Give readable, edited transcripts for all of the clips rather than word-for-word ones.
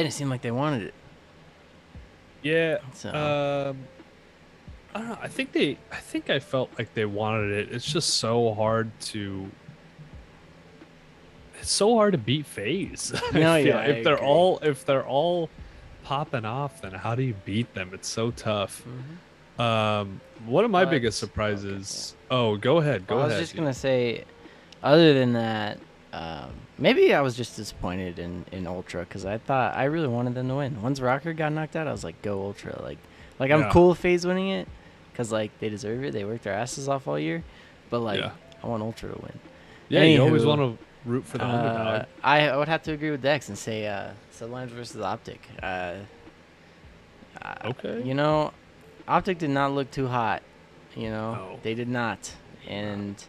didn't seem like they wanted it. Yeah. So Um, I don't know. I think I felt like they wanted it. It's just so hard to. It's so hard to beat FaZe. I no, feel yeah, I agree. if they're all popping off, then how do you beat them? It's so tough. Hmm. One of my biggest Okay, yeah. surprises. Oh, go ahead. Well, Go I was ahead. just gonna say, other than that, maybe I was just disappointed in Ultra because I thought I really wanted them to win. Once Rocker got knocked out, I was like, go Ultra! Like I'm Yeah. cool with FaZe winning it because like they deserve it. They worked their asses off all year, but like Yeah. I want Ultra to win. Yeah, you always want Anywho, to root for the underdog. I would have to agree with Dex and say Sublime versus Optic. Okay. You know, Optic did not look too hot. You know, No. they did not, Nah. and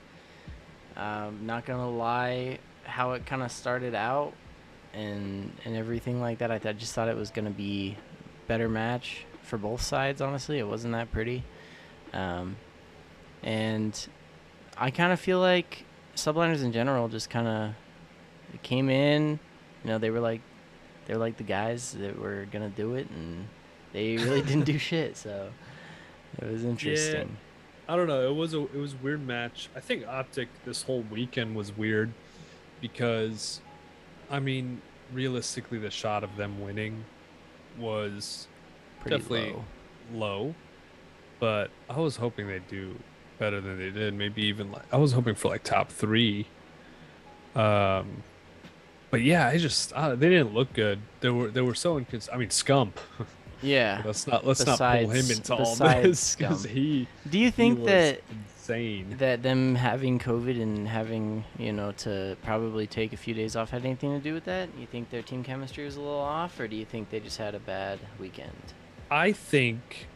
not gonna lie, how it kind of started out and everything like that. I just thought it was gonna be better match for both sides. Honestly, it wasn't that pretty, um, and I kind of feel like subliners in general just kind of came in. You know, they were like the guys that were gonna do it, and they really didn't do shit. So it was Yeah. interesting. I don't know. It was a weird match. I think Optic this whole weekend was weird because I mean, realistically the shot of them winning was Pretty definitely low. low, but I was hoping they'd do better than they did. Maybe even like I was hoping for like top 3. Um but yeah, I just they didn't look good. They were so inconsistent. I mean, Scump. Yeah. Let's not pull him into all Besides this because Scump, do you he think was that insane. them having COVID and having to probably take a few days off had anything to do with that? You think their team chemistry was a little off, or do you think they just had a bad weekend? I think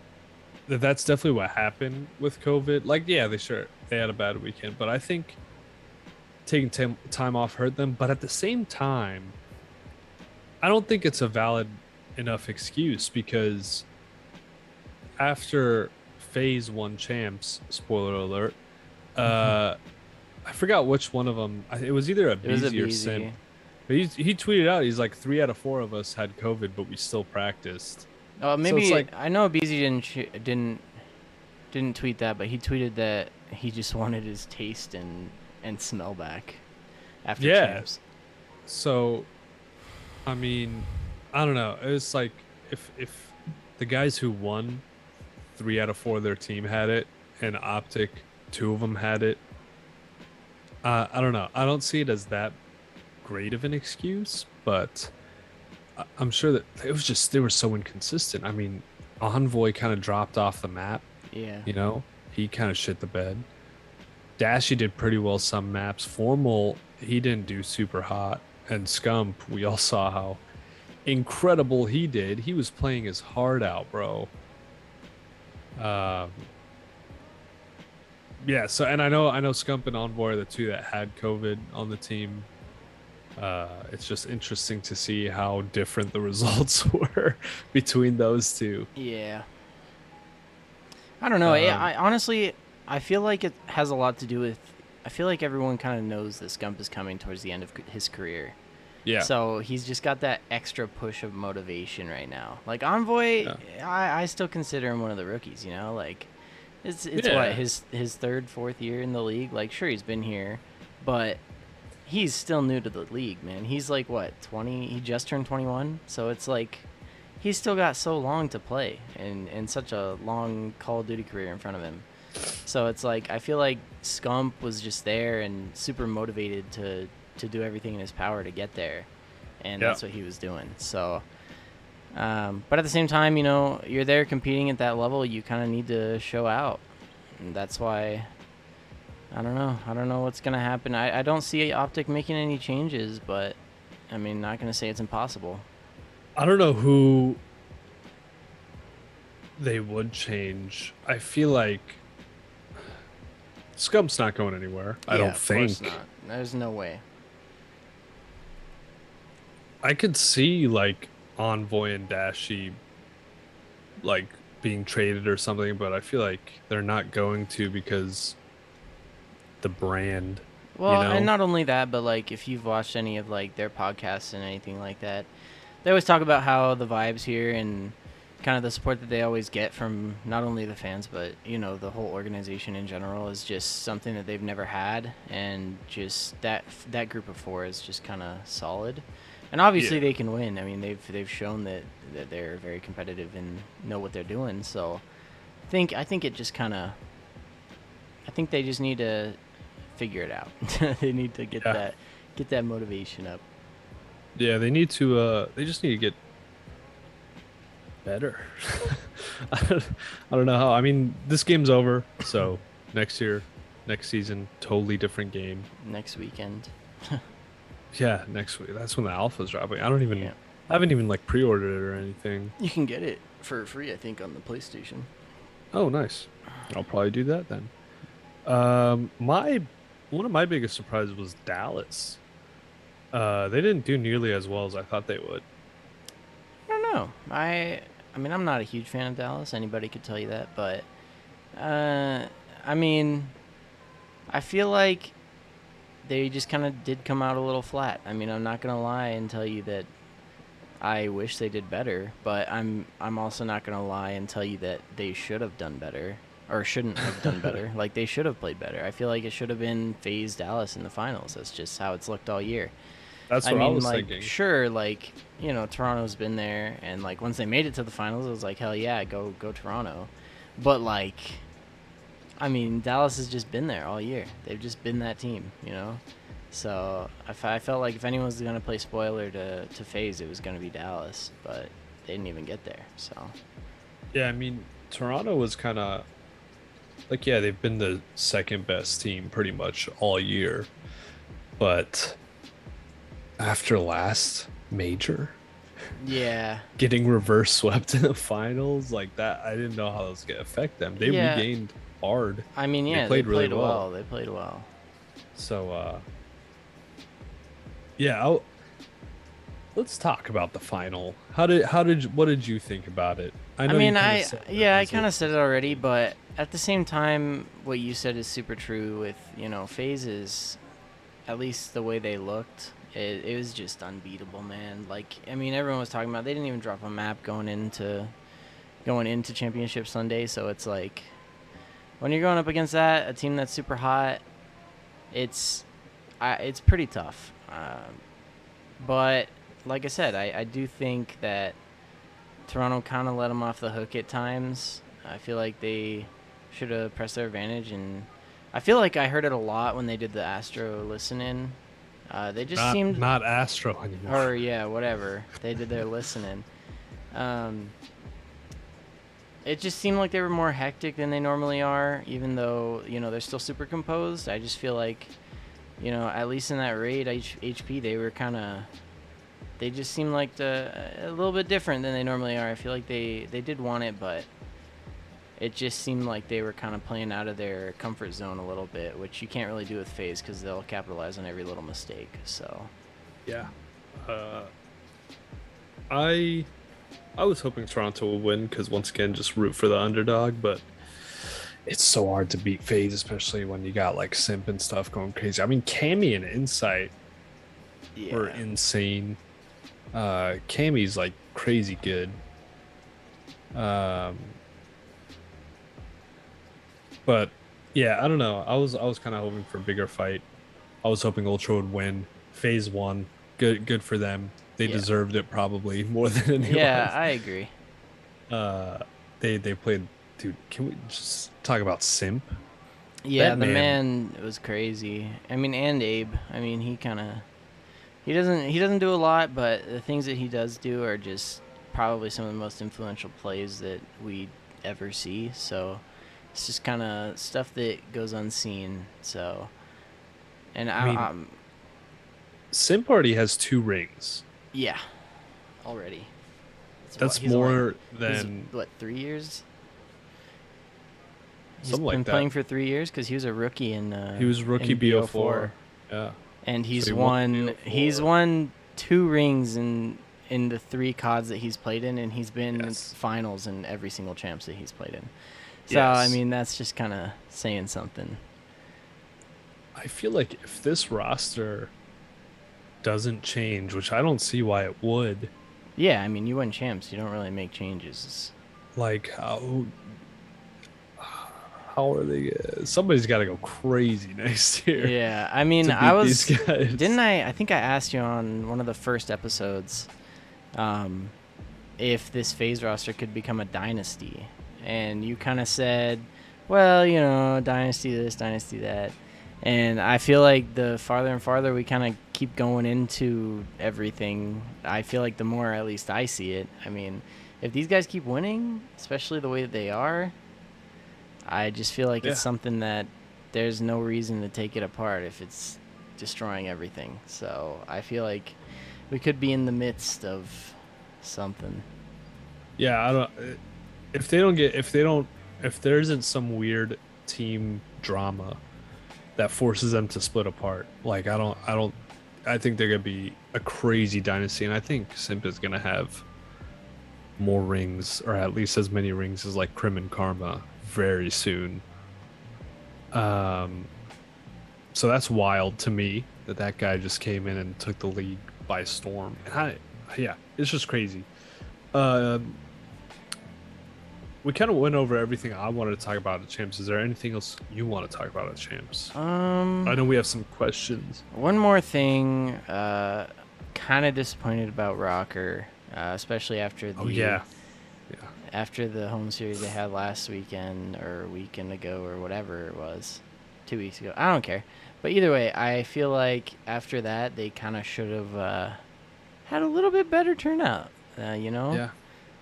that that's definitely what happened with COVID. Like, yeah, they had a bad weekend, but I think taking time off hurt them. But at the same time, I don't think it's a valid enough excuse because after Phase One champs, spoiler alert, uh, I forgot which one of them. It was either a It was a BZ or BZ. Simp. But he tweeted out, he's like 3 out of 4 of us had COVID, but we still practiced. So it's Maybe like, I know BZ didn't tweet that, but he tweeted that he just wanted his taste and smell back after yeah. champs. So I mean, I don't know. It's like if the guys who won 3 out of 4 of their team had it, and Optic 2 of them had it. I don't know. I don't see it as that great of an excuse, but I'm sure that it was just they were so inconsistent. I mean, Envoy kind of dropped off the map. Yeah. You know, he kind of shit the bed. Dashy did pretty well some maps. Formal, he didn't do super hot. And Scump, we all saw how incredible he did. He was playing his heart out, bro. Um, yeah. So, and I know Scump and Envoy are the two that had COVID on the team. It's just interesting to see how different the results were between those two. Yeah. I don't know. Um, I honestly, I feel like it has a lot to do with. I feel like everyone kind of knows that Scump is coming towards the end of his career, yeah, so he's just got that extra push of motivation right now. Like Envoy, yeah, I still consider him one of the rookies. You know, like it's what yeah, his third, fourth year in the league. Like sure he's been here, but he's still new to the league, man. He's like what 20? He just turned 21, so it's like he's still got so long to play and such a long Call of Duty career in front of him. So it's like I feel like Scump was just there and super motivated to do everything in his power to get there, and yeah. that's what he was doing. So, but at the same time, you're there competing at that level. You kind of need to show out, and that's why. I don't know. I don't know what's gonna happen. I don't see Optic making any changes, but I mean, not gonna say it's impossible. I don't know who they would change. I feel like Scump's not going anywhere. I Yeah, don't of course think. not. There's no way. I could see like Envoy and Dashy like being traded or something, but I feel like they're not going to because the brand, you Well, and know? not only that, but like if you've watched any of like their podcasts and anything like that, They always talk about how the vibes here and kind of the support that they always get from not only the fans but the whole organization in general is just something that they've never had, and just that group of four is just kind of solid. And obviously Yeah. they can win. I mean, they've shown that they're very competitive and know what they're doing. So I think it just kind of I think they just need to figure it out. They need to Yeah. get that motivation up. Yeah, they need to they just need to get better. I don't know how. I mean, this game's over, so next year, next season, totally different game. Next weekend. Yeah, next week. That's when the alpha's dropping. Yeah. I haven't even like pre-ordered it or anything. You can get it for free, I think, on the PlayStation. Oh, nice. I'll probably do that then. My one of my biggest surprises was Dallas. They didn't do nearly as well as I thought they would. I don't know. I mean, I'm not a huge fan of Dallas. Anybody could tell you that, but uh, I mean, I feel like they just kind of did come out a little flat. I mean, I'm not gonna lie and tell you that I wish they did better, but I'm also not gonna lie and tell you that they should have done better or shouldn't have done better. Like they should have played better. I feel like it should have been FaZe Dallas in the finals. That's just how it's looked all year. That's I what I mean, was like, thinking. sure, like, Toronto's been there, and like once they made it to the finals, it was like, hell yeah, go Toronto. But like, I mean, Dallas has just been there all year. They've just been that team. So I felt like if anyone was gonna play spoiler to FaZe, it was gonna be Dallas, but they didn't even get there. So Yeah, I mean, Toronto was kind of like, yeah, they've been the second best team pretty much all year, but after last major, yeah, getting reverse swept in the finals like that, I didn't know how that was gonna affect them. They yeah. regained hard. I mean, They yeah, they played really played well. well. They played well. So, yeah, let's talk about the final. What did you think about it? I I know you mean, kind of I said the yeah, I kind of results said and it stuff. already, but at the same time, what you said is super true. With phases, at least the way they looked, it was just unbeatable, man. Like, I mean, everyone was talking about they didn't even drop a map going into Championship Sunday, so it's like when you're going up against a team that's super hot, it's it's pretty tough. But like I said, I do think that Toronto kind of let them off the hook at times. I feel like they should have pressed their advantage, and I feel like I heard it a lot when they did the Astro listen-in. They just seemed, Not Astro anymore. or yeah, whatever. They did their listening. Um, it just seemed like they were more hectic than they normally are, even though they're still super composed. I just feel like at least in that raid HP, they just seemed like a little bit different than they normally are. I feel like they did want it, but it just seemed like they were kind of playing out of their comfort zone a little bit, which you can't really do with FaZe because they'll capitalize on every little mistake. So Yeah. Uh, I I was hoping Toronto would win because once again, just root for the underdog. But it's so hard to beat FaZe, especially when you got like Simp and stuff going crazy. I mean, Cammy and Insight were yeah, insane. Cammy's like crazy good. Um, but yeah, I don't know. I was kind of hoping for a bigger fight. I was hoping Ultra would win. Phase one, good for them. They yeah, deserved it probably more than yeah. anyone. I agree. Uh, they played. Dude, can we just talk about Simp? Yeah, That the man, man was crazy. I mean, and Abe. I mean, he doesn't do a lot, but the things that he does do are just probably some of the most influential plays that we ever see. So it's just kind of stuff that goes unseen. So, and I mean, I'm Simp already has 2 rings. yeah, already. It's what That's he's only more he's than 3 years. He's something been like that. playing for 3 years because he was a rookie He was rookie in BO4, BO4. Yeah. and So he's he won won he's BO4. won 2 rings in the 3 CODs that he's played in, and he's been in Yes. finals in every single champs that he's played in. So I Yes. mean, that's just kind of saying something. I feel like if this roster doesn't change, which I don't see why it would, Yeah, I mean, you win champs. You don't really make changes. Like how are they? Somebody's got to go crazy next year Yeah, I mean, to beat these didn't guys. I think I asked you on one of the first episodes, um, if this phase roster could become a dynasty, and you kind of said, well, dynasty this, dynasty that. And I feel like the farther and farther we kind of keep going into everything, I feel like the more, at least I see it. I mean, if these guys keep winning, especially the way that they are, I just feel like it's Yeah, something that there's no reason to take it apart if it's destroying everything. So I feel like we could be in the midst of something. yeah. I don't. If they don't get, if they don't, if there isn't some weird team drama that forces them to split apart, like I don't. I think they're gonna be a crazy dynasty, and I think Simp is gonna have more rings, or at least as many rings as like Crim and Karma very soon. Um, so that's wild to me that that guy just came in and took the league by storm. And yeah, it's just crazy. Um, we kind of went over everything I wanted to talk about at Champs. Is there anything else you want to talk about at Champs? I know we have some questions. One more thing. Kind of disappointed about Rocker, especially Oh yeah, yeah, after the home series they had last weekend or a weekend ago or whatever it was, 2 weeks ago. I don't care. But either way, I feel like after that they kind of should have had a little bit better turnout. You know, yeah.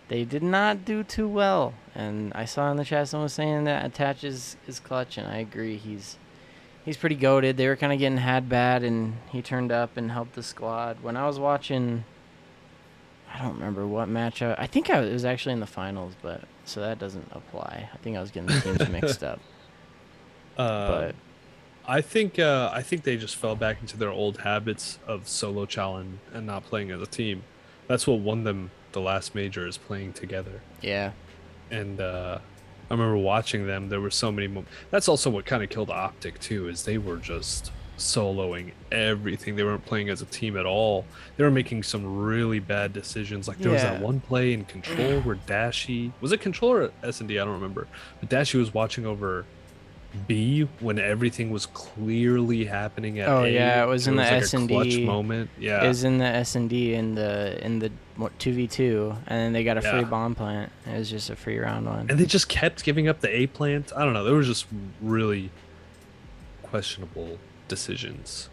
they did not do too well. And I saw in the chat someone was saying that Attach is clutch, and I agree. He's pretty goated. They were kind of getting had bad, and he turned up and helped the squad. When I was watching, I don't remember what match. I think it was actually in the finals, but so that doesn't apply. I think I was getting the teams mixed up. But um, I think they just fell back into their old habits of solo challenge and not playing as a team. That's what won them the last major is playing together. yeah, And I remember watching them. There were so many. That's also what kind of killed Optic too, is they were just soloing everything. They weren't playing as a team at all. They were making some really bad decisions. Like there was that yeah. one play in Control where Dashy was it Control or S&D? I don't remember. But Dashy was watching over B when everything was clearly happening at Oh A, yeah, it and was it in the was like a S and clutch D. moment. It Yeah, was in the S&D in the 2v2, and then they got a free yeah. bomb plant. It was just a free round one. And they just kept giving up the A plant. I don't know. There was just really questionable decisions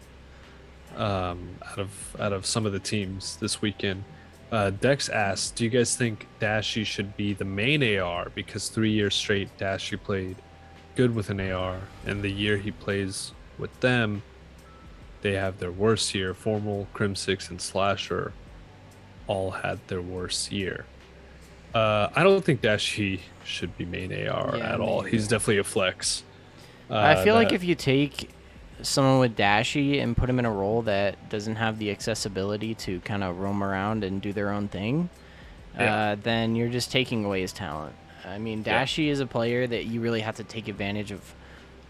out of some of the teams this weekend. Dex asks, "Do you guys think Dashy should be the main AR because 3 years straight Dashy played good with an AR, and the year he plays with them, they have their worst year. Formal, Crim6, and Slasher all had their worst year." I don't think Dashy should be main AR Yeah, at me all. He's either. definitely a flex. I feel like That if you take someone with Dashy and put him in a role that doesn't have the accessibility to kind of roam around and do their own thing, Yeah, then you're just taking away his talent. I mean, yeah, Dashy is a player that you really have to take advantage of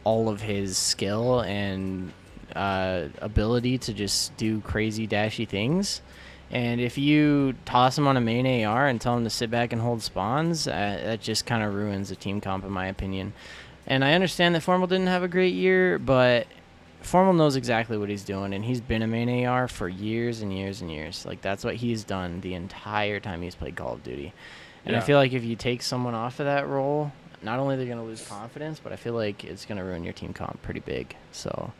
all of his skill and ability to just do crazy dashy things. And if you toss him on a main AR and tell him to sit back and hold spawns, that just kind of ruins the team comp, in my opinion. And I understand that Formal didn't have a great year, but Formal knows exactly what he's doing, and he's been a main AR for years and years and years. Like, that's what he's done the entire time he's played Call of Duty. And I yeah, feel like if you take someone off of that role, not only they're going to lose confidence, but I feel like it's going to ruin your team comp pretty big. So,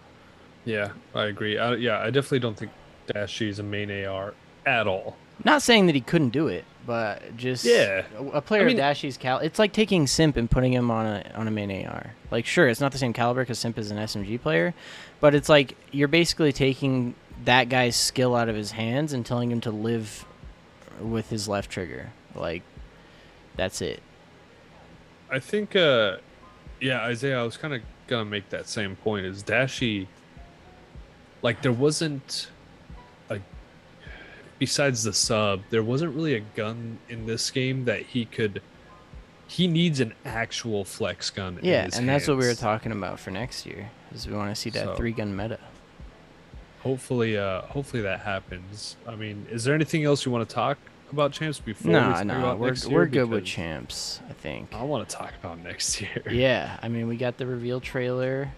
yeah. I agree. Yeah, I definitely don't think Dashy is a main AR at all. not saying that he couldn't do it, but just Yeah, a I player of mean, Dashy's it's like taking Simp and putting him on a main AR. Like, sure, it's not the same caliber because Simp is an SMG player, but it's like you're basically taking that guy's skill out of his hands and telling him to live with his left trigger. Like, that's it. I think, yeah, Isaiah, I was kind of gonna make that same point. Is Dashy like there wasn't a besides the sub, there wasn't really a gun in this game that he could. He needs an actual flex gun in Yeah, his and that's what we were hands. talking about for next year. Is we want to see that So 3-gun meta. hopefully, hopefully that happens. I mean, is there anything else you want to talk about champs before we Nah, talk nah, about we're next year? we're good with Because champs, I think. I want to talk about next year. Yeah, I mean, we got the reveal trailer.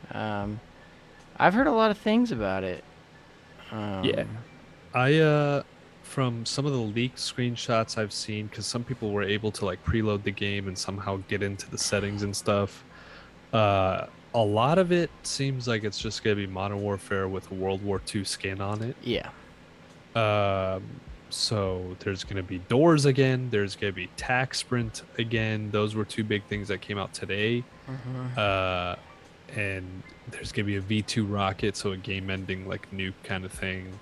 I've heard a lot of things about it. Yeah. Um, I from some of the leaked screenshots I've seen, because some people were able to like preload the game and somehow get into the settings and stuff. A lot of it seems like it's just gonna be Modern Warfare with a World War II skin on it. yeah. So there's gonna be doors again. There's gonna be tac sprint again. Those were two big things that came out today. Uh, and there's gonna be a V2 rocket, so a game-ending like nuke kind of thing.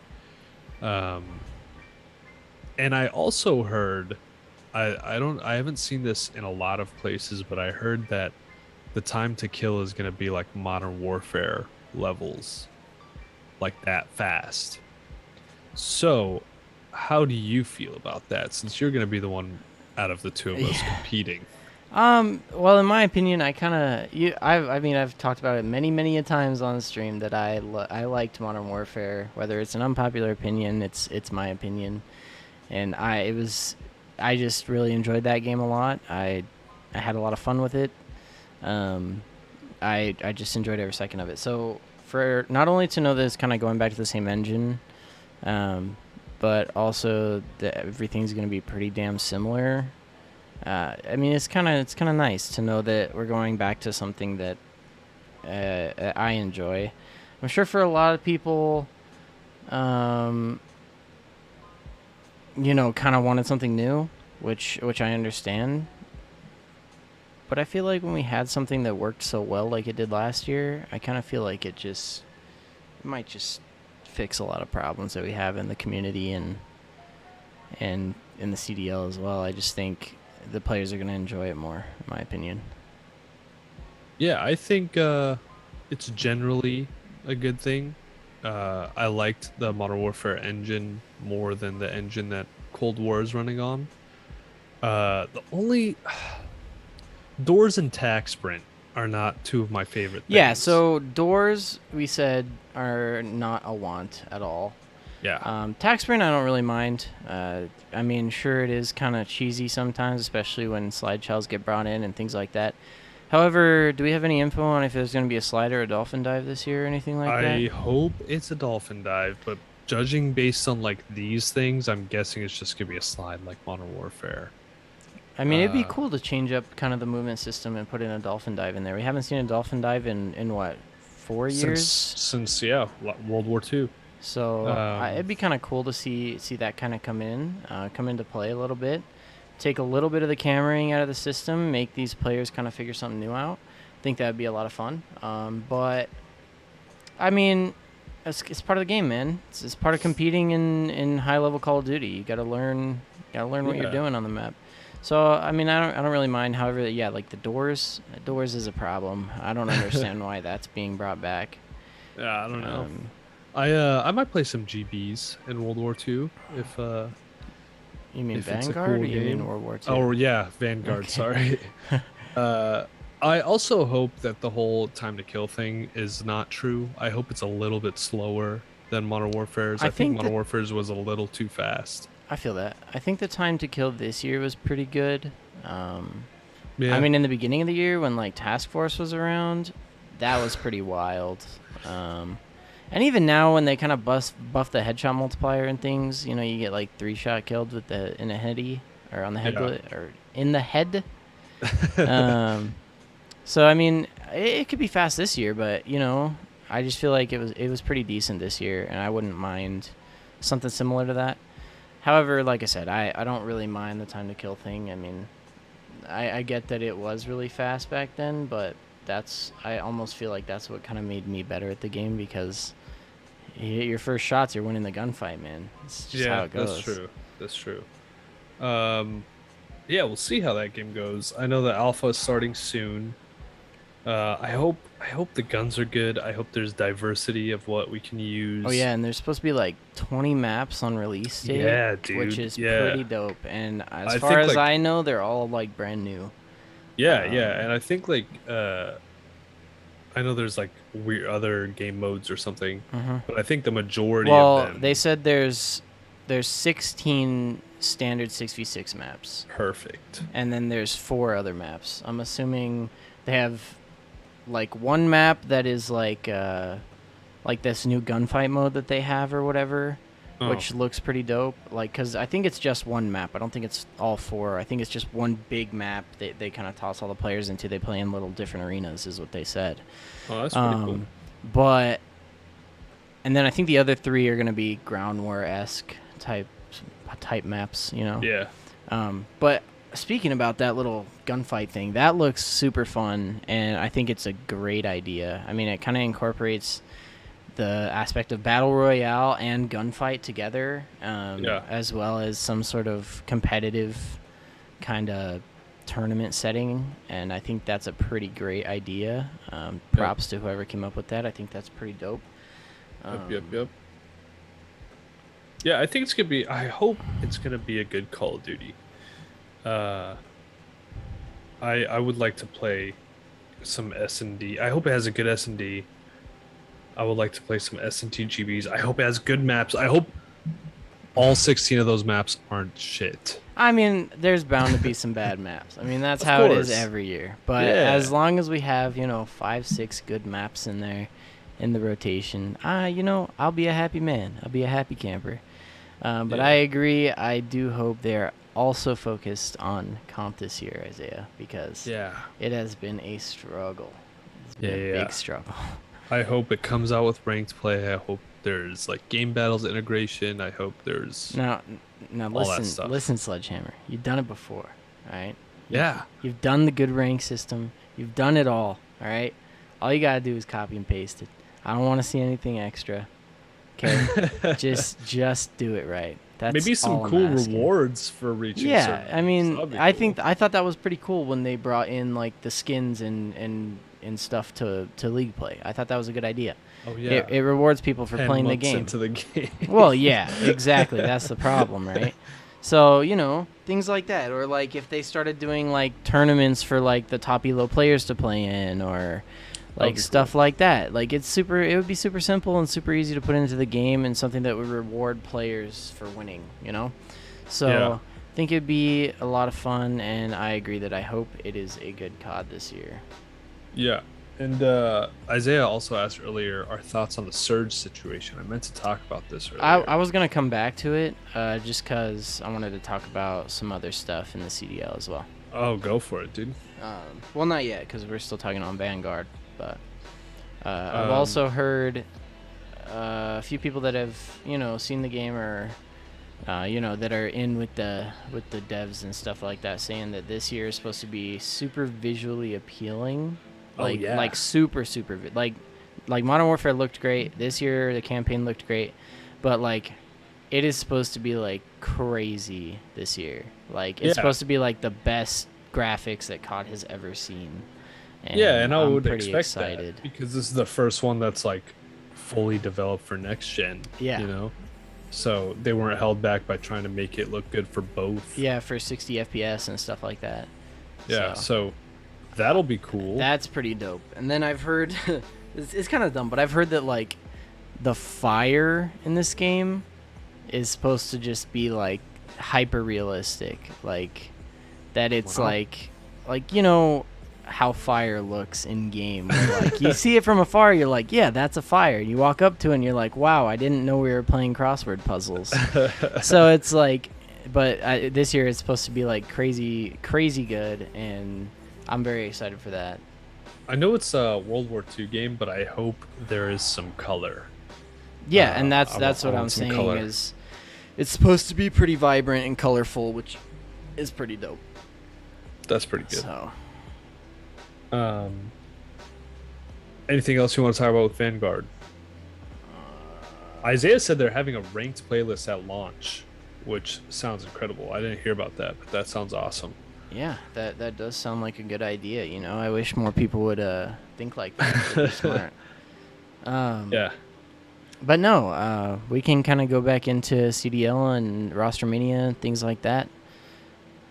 Um, and I also heard, I haven't seen this in a lot of places, but I heard that the time to kill is gonna be like Modern Warfare levels, like that fast. So, how do you feel about that? Since you're gonna be the one out of the two of us Yeah. competing. Well, in my opinion, I mean, I've talked about it many a times on the stream that I liked Modern Warfare. Whether it's an unpopular opinion, it's my opinion, and I just really enjoyed that game a lot. I had a lot of fun with it. Um, I just enjoyed every second of it. So for not only to know that it's kind of going back to the same engine, um, but also that everything's going to be pretty damn similar. I mean, it's kind of nice to know that we're going back to something that I enjoy. I'm sure for a lot of people, um, kind of wanted something new, which I understand. But I feel like when we had something that worked so well like it did last year, I kind of feel like it might just fix a lot of problems that we have in the community and in the CDL as well. I just think the players are going to enjoy it more, in my opinion. Yeah, I think it's generally a good thing. I liked the Modern Warfare engine more than the engine that Cold War is running on. The only doors and tac sprint are not two of my favorite Yeah, things. so doors, we said, are not a want at all. Yeah. Tax sprint, I don't really mind. I mean, sure, it is kind of cheesy sometimes, especially when slide shells get brought in and things like that. However, do we have any info on if there's going to be a slide or a dolphin dive this year or anything like that? I hope it's a dolphin dive, but judging based on like these things, I'm guessing it's just gonna be a slide like Modern Warfare. I mean, it'd be Uh, cool to change up kind of the movement system and put in a dolphin dive in there. We haven't seen a dolphin dive in what, 4 years? since yeah, World War II. So it'd Um, be kind of cool to see that kind of come into play a little bit. Take a little bit of the cameraing out of the system, make these players kind of figure something new out. I think that would be a lot of fun. But I mean, it's part of the game, man. It's part of competing in high level Call of Duty. You gotta learn what you're yeah, doing on the map. So I mean, I don't really mind. However, yeah, like the doors is a problem. I don't understand why that's being brought back. yeah, I don't know. Um, I might play some GBs in World War II you mean if it's a Vanguard or cool you mean game. World War II? Oh yeah, Vanguard. Okay. Sorry. Uh, I also hope that the whole time to kill thing is not true. I hope it's a little bit slower than Modern Warfare's. I I think think Modern that Warfare's was a little too fast. I feel that. I think the time to kill this year was pretty good. Um, I Yeah, mean, in the beginning of the year when like Task Force was around, that was pretty wild. Um, and even now when they kind of buff the headshot multiplier and things, you get like 3 shot killed with the in a heady or on the head yeah. or in the head. Um, so I mean, it could be fast this year, but I just feel like it was pretty decent this year, and I wouldn't mind something similar to that. However, like I said, I don't really mind the time to kill thing. I mean, I get that it was really fast back then, but I almost feel like that's what kind of made me better at the game because you hit your first shots, you're winning the gunfight, man. It's just how Yeah, it that's goes. true. That's true. Um, yeah, we'll see how that game goes. I know the alpha is starting soon. I hope the guns are good. I hope there's diversity of what we can Oh use. yeah, and there's supposed to be like 20 maps on release date, Yeah, which dude. is Yeah. pretty dope. And as I far think as like I know, they're all like brand new. yeah, Um, and I think like I know there's like weird other game modes or something, mhm. but I think the majority of Well, they them said there's 16 standard 6v6 maps, Perfect. and then there's 4 other maps. I'm assuming they have like one map that is like this new gunfight mode that they have or whatever, Oh, which looks pretty dope. Like, cause I think it's just one map. I don't think it's all 4. I think it's just one big map. They kind of toss all the players into. They play in little different arenas, is what they said. oh, that's pretty cool. Um, but and then I think the other 3 are gonna be ground war esque type maps. You know. Yeah. But speaking about that little gunfight thing, that looks super fun, and I think it's a great idea. I mean, it kind of incorporates the aspect of battle royale and gunfight together, Yeah. as well as some sort of competitive kind of tournament setting, and I think that's a pretty great idea. Props to whoever came up with that. I think that's pretty dope. Yep. Yeah, I think it's gonna be. I hope it's gonna be a good Call of Duty. Uh, I would like to play some S&D. I hope it has a good S&D. I would like to play some S&T GBs. I hope it has good maps. I hope all 16 of those maps aren't shit. I mean, there's bound to be some bad maps. I mean, that's Of how it is course. every year. But Yeah. as long as we have, 5, 6 good maps in there in the rotation, I'll be a happy man. I'll be a happy camper. But Yeah. I agree. I do hope they're also focused on comp this year, Isaiah, because Yeah. it has been a struggle. It's Yeah, been a yeah. big struggle. I hope it comes out with ranked play. I hope there's like game battles integration. I hope there's Now all that listen, stuff. listen, Sledgehammer. You've done it before, all right? Yeah. You've done the good rank system. You've done it all right? All you gotta do is copy and paste it. I don't want to see anything extra. Okay, just do it right. That's Maybe some all I'm cool asking. rewards for reaching Yeah, certain I mean, levels. That'd be I cool. think I thought that was pretty cool when they brought in like the skins and stuff to league play. I thought that was a good idea. Oh yeah. It rewards people for 10 playing the months game. into the game. Well, yeah, exactly. That's the problem, right? So, things like that. Or, like, if they started doing, like, tournaments for, like, the top elo players to play in or, That'd like, be stuff like that. Like, it would be super simple and super easy to put into the game and something that would reward players for winning, So, Yeah. I think it'd be a lot of fun, and I agree that I hope it is a good COD this year. Yeah. And Isaiah also asked earlier our thoughts on the Surge situation. I meant to talk about this earlier. I was going to come back to it just because I wanted to talk about some other stuff in the CDL as well. Oh, go for it, dude. Well, not yet because we're still talking on Vanguard. But I've Um, also heard a few people that have, seen the game or, that are in with the devs and stuff like that saying that this year is supposed to be super visually appealing. Like, yeah. like super like Modern Warfare looked great this year. The campaign looked great, but like it is supposed to be like crazy this year. Like it's Yeah. supposed to be like the best graphics that COD has ever seen. And I I'm would pretty expect excited. that because this is the first one that's like fully developed for next gen. Yeah. So they weren't held back by trying to make it look good for both. Yeah, for 60 FPS and stuff like that. Yeah. So that'll be cool. That's pretty dope. And then I've heard it's kind of dumb, but I've heard that like the fire in this game is supposed to just be like hyper realistic, like that it's Wow. like how fire looks in game. Where, like you see it from afar, you're like, yeah, that's a fire. You walk up to it and you're like, wow, I didn't know we were playing crossword puzzles. So it's like, but this year it's supposed to be like crazy good, and I'm very excited for that. I know it's a World War II game, but I hope there is some color. Yeah, and I that's what want I'm some saying color. is it's supposed to be pretty vibrant and colorful, which is pretty dope. That's pretty good. So Anything else you want to talk about with Vanguard? Isaiah said they're having a ranked playlist at launch, which sounds incredible. I didn't hear about that, but that sounds awesome. yeah, that does sound like a good idea. I wish more people would think like that. They're smart. Yeah. But no, we can kind of go back into CDL and roster mania and things like that.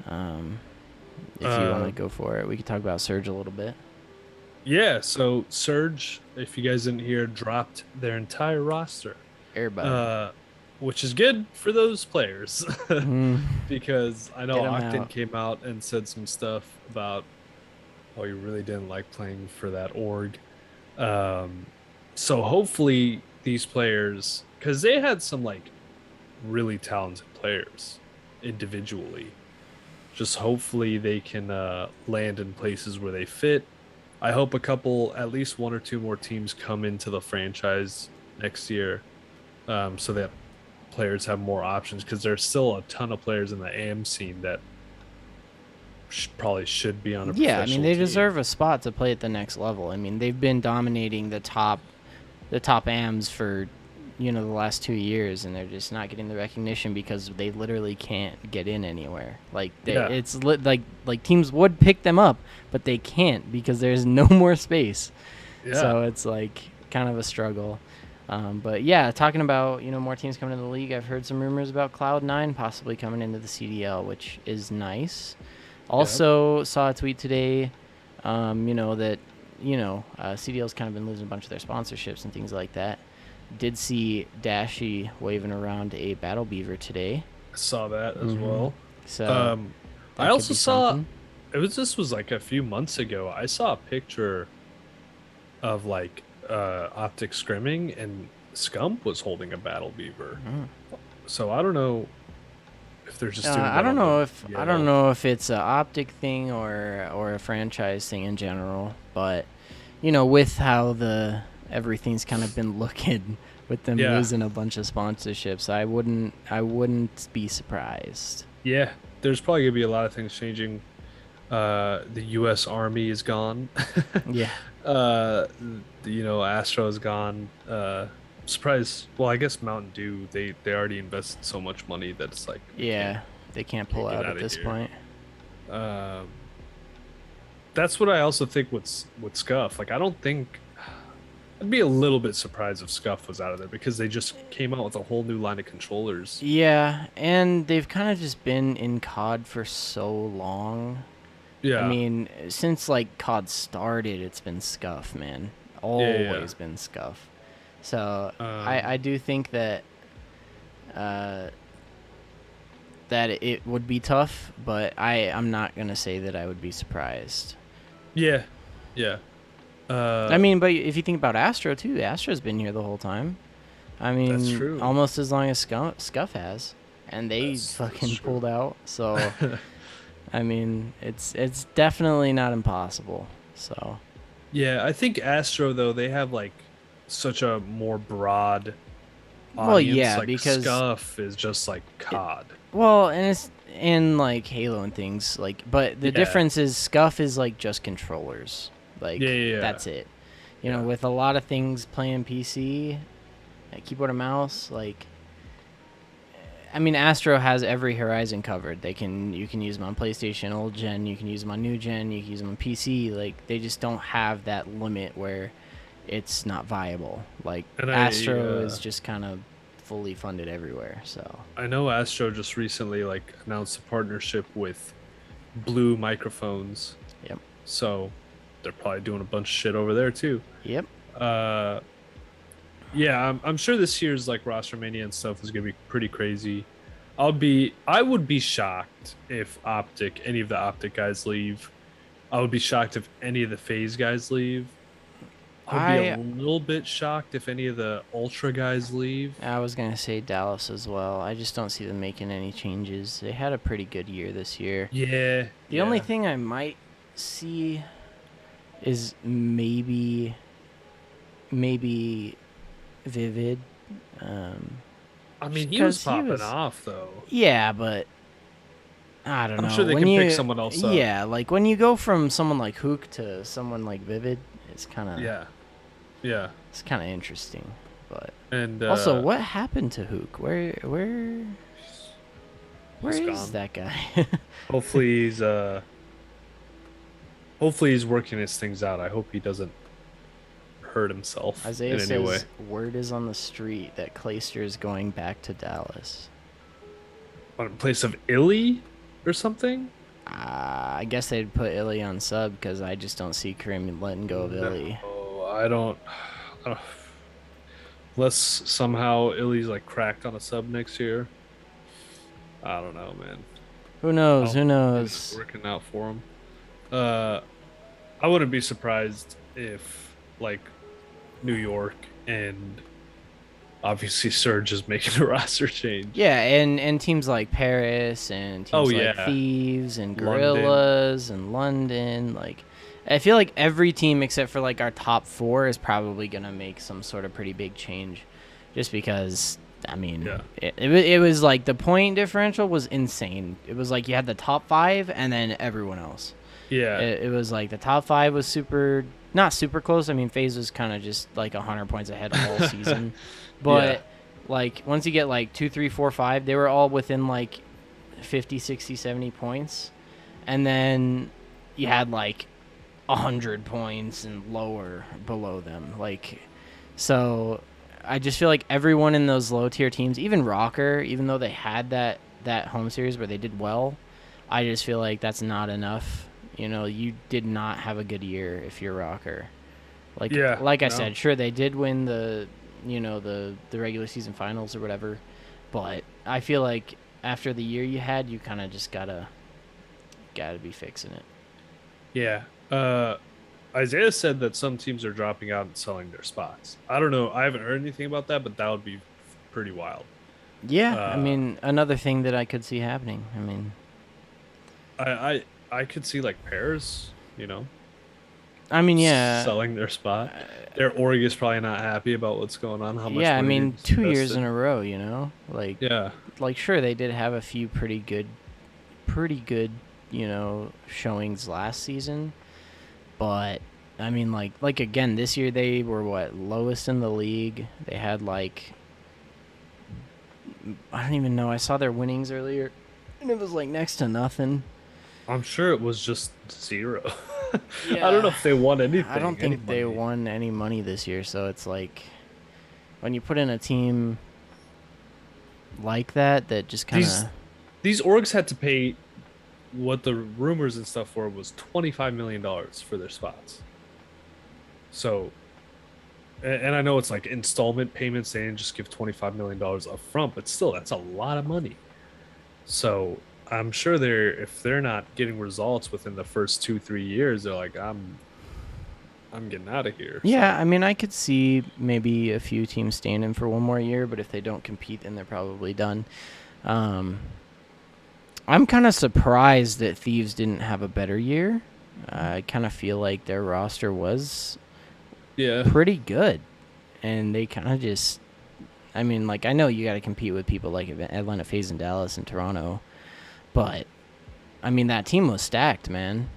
If you want to go for it, we could talk about Surge a little bit. Yeah, so Surge, if you guys didn't hear, dropped their entire roster. Everybody. which is good for those players Mm, because I know get them Octon out. came out and said some stuff about how he really didn't like playing for that org. Um, so hopefully these players, because they had some like really talented players individually, just hopefully they can land in places where they fit. I hope a couple, at least one or two more teams come into the franchise next year, so that players have more options because there's still a ton of players in the AM scene that probably should be on a Yeah, I mean professional they team. deserve a spot to play at the next level. I mean they've been dominating the top AMs for the last 2 years, and they're just not getting the recognition because they literally can't get in anywhere. Like Yeah, like teams would pick them up, but they can't because there's no more space. yeah, So it's like kind of a struggle. But yeah, talking about more teams coming into the league, I've heard some rumors about Cloud9 possibly coming into the CDL, which is nice. yeah. Also saw a tweet today, that CDL's kind of been losing a bunch of their sponsorships and things like that. Did see Dashy waving around a Battle Beaver today. I saw that as Mm-hmm. well. So Um, I that could also be saw something. this was like a few months ago. I saw a picture of like Optic scrimming and Scump was holding a battle beaver. Mm. So I don't know if they're just doing I that don't on the know if DL. it's a optic thing or a franchise thing in general, but with how the everything's kind of been looking with them Yeah, losing a bunch of sponsorships, I wouldn't be surprised. yeah. There's probably gonna be a lot of things changing. The U.S. Army is gone. Yeah, Astro is gone. Surprise. Well, I guess Mountain Dew. They already invested so much money that it's like we can't yeah, they can't pull can't get out out at of this here. point. Um, that's what I also think with Scuff. Like, I don't think I'd be a little bit surprised if Scuff was out of there because they just came out with a whole new line of controllers. Yeah, and they've kind of just been in COD for so long. I Yeah, mean, since like COD started, it's been Scuff, man. yeah, Always been Scuff. So yeah. I do think uh, that it would be tough, but I'm not gonna say that I would be surprised. Yeah, yeah. I Uh, mean, but if you think about Astro too, Astro's been here the whole time. I that's mean, true. almost as long as Scuff has, and they That's fucking true. pulled out. So I mean, it's definitely not impossible. So Yeah, I think Astro though they have like such a more broad well, audience. yeah, Like because Scuff is just like it, COD. well, and it's in like Halo and things like, but the Yeah, difference is Scuff is like just controllers, yeah, like yeah, that's it. yeah. With a lot of things playing PC, like keyboard and mouse, like I mean, Astro has every Horizon covered. You can use them on PlayStation old gen, you can use them on new gen, you can use them on PC. Like they just don't have that limit where it's not viable. Like And Astro is just kind of fully funded everywhere. So I know Astro just recently like announced a partnership with Blue Microphones, yep, so they're probably doing a bunch of shit over there too. yep. Uh, yeah, I'm sure this year's like roster mania and stuff is gonna be pretty crazy. I would be shocked if any of the Optic guys leave. I would be shocked if any of the Phase guys leave. I would be a I little bit shocked if any of the Ultra guys leave. I was gonna say Dallas as well. I just don't see them making any changes. They had a pretty good year this year. Yeah, The only yeah. thing I might see is maybe Vivid. Um, I just mean, he was because he popping was, off though. yeah, but I don't I'm know. sure they When can pick you, someone else up. yeah, like when you go from someone like Hook to someone like Vivid, it's kind of Yeah, yeah. it's kind of interesting. But And also, what happened to Hook? Where he's is gone. that guy? Hopefully he's hopefully he's working his things out. I hope he doesn't hurt himself Isaiah in any way. says word is on the street that Clayster is going back to Dallas. On in place of Illy or something? I guess they'd put Illy on sub because I just don't see Kareem letting go of No, Illy. I don't. I don't Unless somehow Illy's like cracked on a sub next year. I don't know, man. Who I knows? don't Who see this knows? working out for him. Uh, I wouldn't be surprised if like New York and obviously Surge is making a roster change. Yeah, and teams like Paris and Oh teams like yeah, Thieves and London. Gorillas and London, like I feel like every team except for like our top four is probably gonna make some sort of pretty big change, just because I mean Yeah, it was like the point differential was insane. It was like you had the top five and then everyone else. yeah, It was like the top five was super not super close. I mean, FaZe was kind of just like 100 points ahead all season, yeah, but like once you get like 2, 3, 4, 5, they were all within like 50, 60, 70 points, and then you had like 100 points and lower below them. Like, so I just feel like everyone in those low tier teams, even Rocker, even though they had that home series where they did well, I just feel like that's not enough. You know, you did not have a good year if you're Rocker. yeah. Like I No, said, sure they did win the regular season finals or whatever, but I feel like after the year you had, you kind of just gotta be fixing it. yeah. Isaiah said that some teams are dropping out and selling their spots. I don't know. I haven't heard anything about that, but that would be pretty wild. Yeah, I Uh, mean another thing that I could see happening. I mean, I could see like pairs, yeah, selling their spot. Their org is probably not happy about what's going on, how much yeah. I money they mean just 2 years in invested. a row. Yeah. Like sure they did have a few pretty good, showings last season, but I mean like again this year they were what lowest in the league. They had like I don't even know. I saw their winnings earlier, and it was like next to nothing. I'm sure it was just zero. I don't know Yeah, if they won I don't anything, any think they money. won any money this year. So it's like when you put in a team like that just kind These of these orgs had to pay what the rumors and stuff were was $25 million for their spots. So, and I know it's like installment payments. They didn't just give $25 million up front, but still, that's a lot of money. So I'm sure if they're not getting results within the first 2, 3 years, they're like, I'm getting out of here. yeah. So I mean, I could see maybe a few teams staying in for one more year, but if they don't compete, then they're probably done. Um, I'm kind of surprised that Thieves didn't have a better year. I kind of feel like their roster was yeah, pretty good, and they kind of just. I mean, like I know you got to compete with people like Atlanta, FaZe, and Dallas, and Toronto, but I mean that team was stacked, man.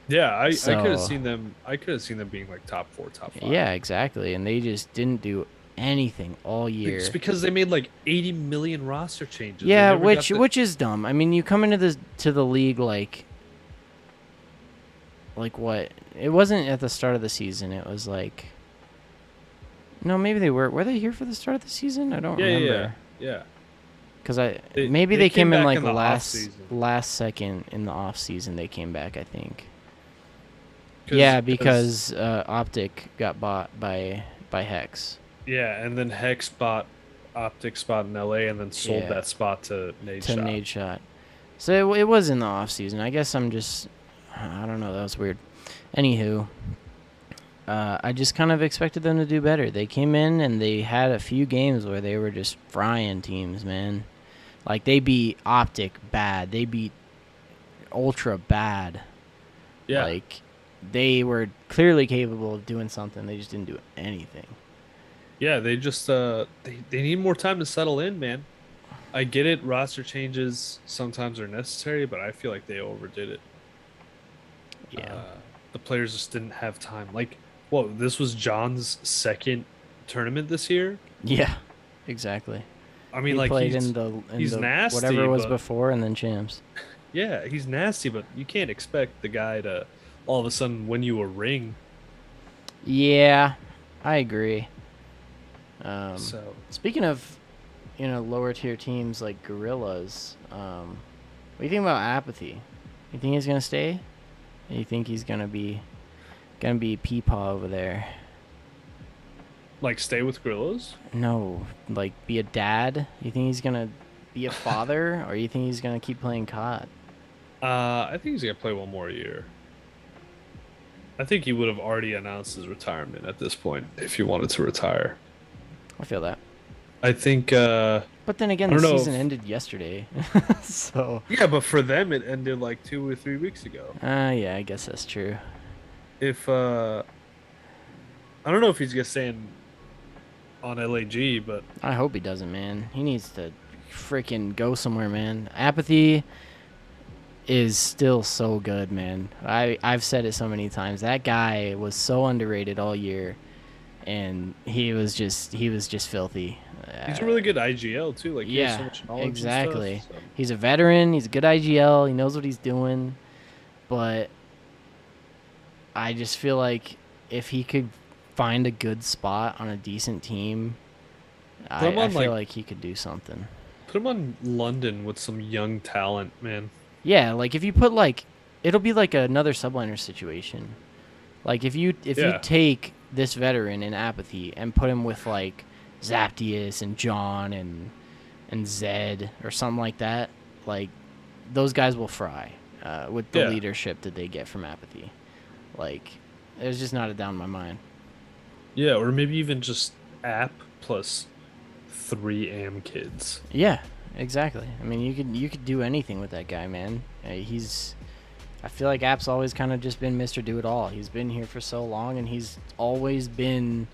yeah. I could have So seen them. I could have seen them being like top four, top five. yeah, exactly, and they just didn't do anything all It's year. because they made like 80 million roster changes. They Yeah, never which got the. which is dumb. I mean, you come into the league like what? It wasn't at the start of the season. It was like no, maybe they were. Were they here for the start of the season? I don't Yeah, yeah, yeah, remember. yeah. Cause I maybe They they came came in back like in the off last season last second in the off season. They came back, I think. because Yeah, because Optic got bought by Hex. yeah, and then Hex bought Optic spot in LA and then sold Yeah, that spot to Nade to Shot. Nade Shot. So it was in the off season. I guess I don't know. That was weird. Anywho, I just kind of expected them to do better. They came in and they had a few games where they were just frying teams, man. Like they beat Optic bad. They beat Ultra bad. Yeah, Like they were clearly capable of doing something. They just didn't do anything. yeah. They just they need more time to settle in, man. I get it. Roster changes sometimes are necessary, but I feel like they overdid it. Yeah. The players just didn't have time. Like, whoa, this was John's second tournament this year. Yeah. Exactly. I mean, He like played in he's the nasty, whatever was but before and then champs. yeah, he's nasty, but you can't expect the guy to all of a sudden win you a ring. Yeah, I agree. So Speaking of lower tier teams like Gorillas, what do you think about Apathy? You think he's gonna stay? Or you think he's gonna be Peepaw over there? Like stay with Gorillas? No, like be a dad. You think he's gonna be a father, or you think he's gonna keep playing COD? I think he's gonna play one more year. I think he would have already announced his retirement at this point if he wanted to retire. I feel that. I think But then again, I the don't know season if ended yesterday, so yeah, but for them it ended like 2 or 3 weeks ago. yeah, I guess that's true. If I don't know if he's gonna stay on LAG, but I hope he doesn't, man. He needs to freaking go somewhere, man. Apathy is still so good, man. I've said it so many times. That guy was so underrated all year, and he was just filthy. he's a really good IGL too. Like he has so Yeah, much knowledge and stuff. exactly. So He's a veteran. He's a good IGL. He knows what he's doing, but I just feel like if he could find a good spot on a decent team, put him I on feel like like he could do something. put him on London with some young talent, man. Yeah, like if you put like, it'll be like another subliner situation. Like if you Yeah. take this veteran in apathy and put him with like Zaptius and John and Zed or something like that, like those guys will fry with the Yeah. leadership that they get from apathy. Like, there's just not a doubt in my mind. Yeah, or maybe even just app plus 3 AM kids. Yeah, exactly. I mean, you could do anything with that guy, man. He's I feel like App's always kind of just been Mr. Do It All. He's been here for so long, and he's always been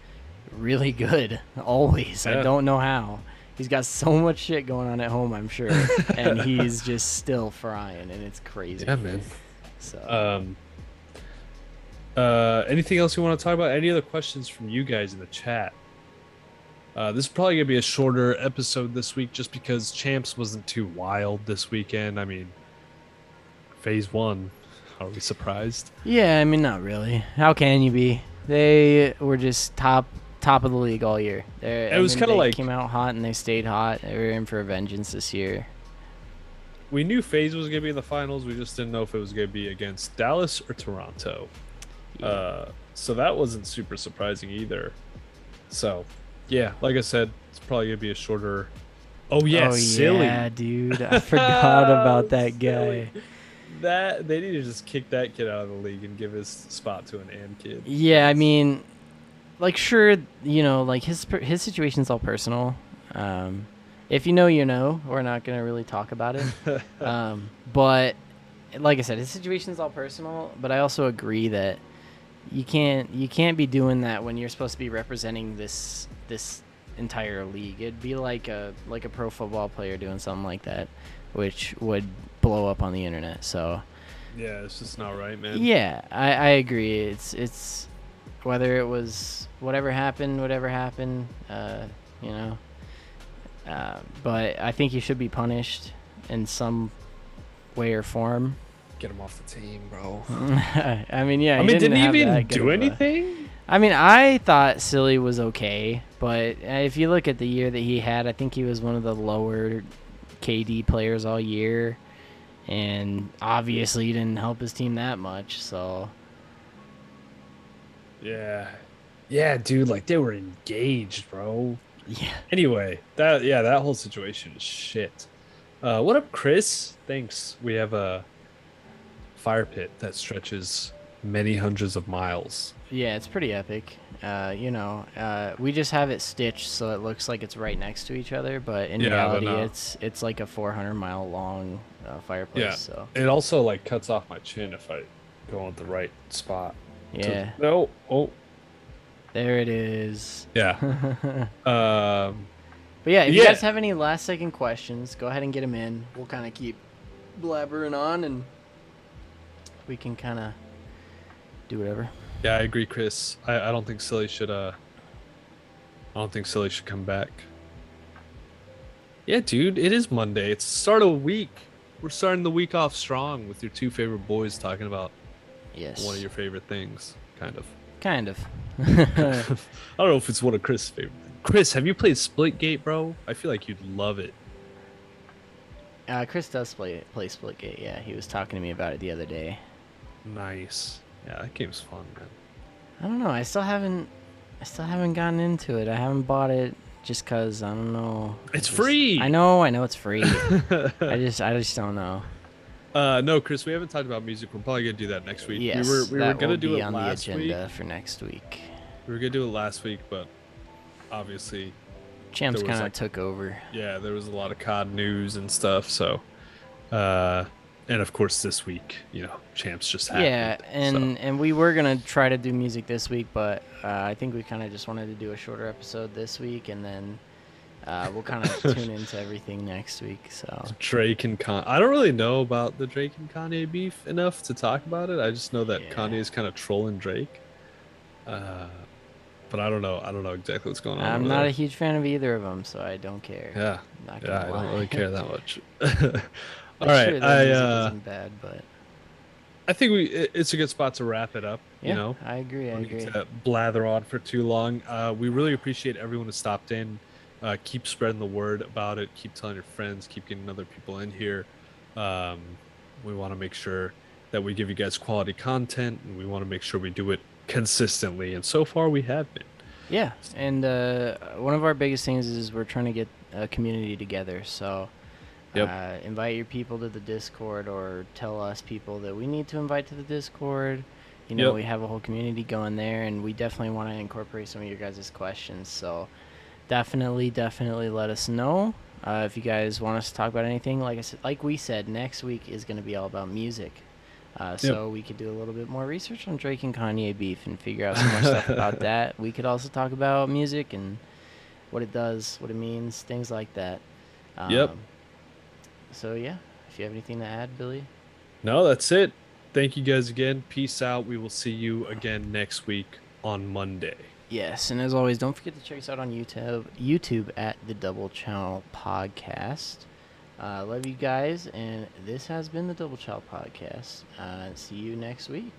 really good. Always. I Yeah. don't know how. He's got so much shit going on at home, I'm sure, and he's just still frying, and it's crazy. Yeah, man. So Um anything else you want to talk about? Any other questions from you guys in the chat? This is probably gonna be a shorter episode this week just because Champs wasn't too wild this weekend. I mean, phase one. Are we surprised? yeah, I mean, not really. How can you be? They were just top of the league all year. It was kind of They like came out hot and they stayed hot. They were in for a vengeance this year. we knew FaZe was gonna be in the finals. We just didn't know if it was gonna be against Dallas or Toronto. Yeah. So that wasn't super surprising either. So, yeah, like I said, it's probably gonna be a shorter. Oh yeah, Oh silly. yeah, dude. I forgot about that Silly. guy. That they need to just kick that kid out of the league and give his spot to an AM kid. Yeah, I mean, like sure, like his situation's all personal. Um, if you know, you know. We're not gonna really talk about it. But like I said, his situation's all personal. But I also agree that you can't be doing that when you're supposed to be representing this entire league. It'd be like a pro football player doing something like that, which would blow up on the internet. So Yeah, it's just not right, man. yeah, I agree. It's whether it was whatever happened, you know. But I think he should be punished in some way or form. Get him off the team, bro. I mean, yeah. I He mean, didn't didn't he have even that good do of a- anything? I mean, I thought Silly was okay, but if you look at the year that he had, I think he was one of the lower KD players all year, and obviously he didn't help his team that much. So Yeah. Yeah, dude, like they were engaged, bro. yeah, Anyway, that whole situation is shit. What up, Chris? Thanks. We have a fire pit that stretches many hundreds of miles. yeah, it's pretty epic. We just have it stitched so it looks like it's right next to each other, but in Yeah, but reality, no. it's like a 400-mile long fireplace. Yeah. So It also like cuts off my chin if I go at the right spot. yeah, No. Oh, there it is. yeah. But yeah, if you Yeah. guys have any last second questions, go ahead and get them in. We'll kind of keep blabbering on and we can kind of do whatever. Yeah, I agree, Chris. I don't think Silly should I don't think Silly should come back. Yeah, dude, it is Monday. It's the start of the week. We're starting the week off strong with your two favorite boys talking about Yes. one of your favorite things, kind of. Kind of. I don't know if it's one of Chris' favorite things. Chris, have you played Splitgate, bro? I feel like you'd love it. Chris does play Splitgate. Yeah, he was talking to me about it the other day. Nice. Yeah, that game's fun, man. I don't know. I still haven't still haven't gotten into it. I haven't bought it just cause I don't know. It's free. I know it's free. I just don't know. No, Chris, we haven't talked about music. We're probably gonna do that next week. We were Yes, we were that will gonna do be it on the last week. agenda for next week. We were gonna do it last week, but obviously Champs there was kind of like, took over. yeah, there was a lot of COD news and stuff. So, uh, and of course this week, champs just Yeah, happened. So and we were gonna try to do music this week, but I think we kind of just wanted to do a shorter episode this week, and then we'll kind of tune into everything next week. So Drake and I don't really know about the Drake and Kanye beef enough to talk about it. I just know that yeah, Kanye is kind of trolling Drake. Uh, but I don't know. I don't know exactly what's going on I'm over not a there. huge fan of either of them, so I don't care. Yeah. Not Yeah, gonna I don't lie. really care that much. All But right. sure, their music isn't bad, but I think it's a good spot to wrap it up, yeah, I agree. I We need agree. to blather on for too long. We really appreciate everyone who stopped in. Keep spreading the word about it. Keep telling your friends. Keep getting other people in here. Um, we want to make sure that we give you guys quality content, and we want to make sure we do it consistently. And so far, we have been. Yeah, and one of our biggest things is we're trying to get a community together. So Yep. invite your people to the Discord, or tell us people that we need to invite to the Discord. Yep. We have a whole community going there, and we definitely want to incorporate some of your guys' questions. So definitely let us know if you guys want us to talk about anything. Like I said, like we said, next week is going to be all about music. Yep. So we could do a little bit more research on Drake and Kanye beef and figure out some more stuff about that. We could also talk about music and what it does, what it means, things like that. Yep. Um, so yeah, if you have anything to add, Billy. No, that's it. Thank you guys again. Peace out. We will see you again next week on Monday. Yes, and as always, don't forget to check us out on YouTube at the Double Channel Podcast. Love you guys, and this has been the Double Channel Podcast. See you next week.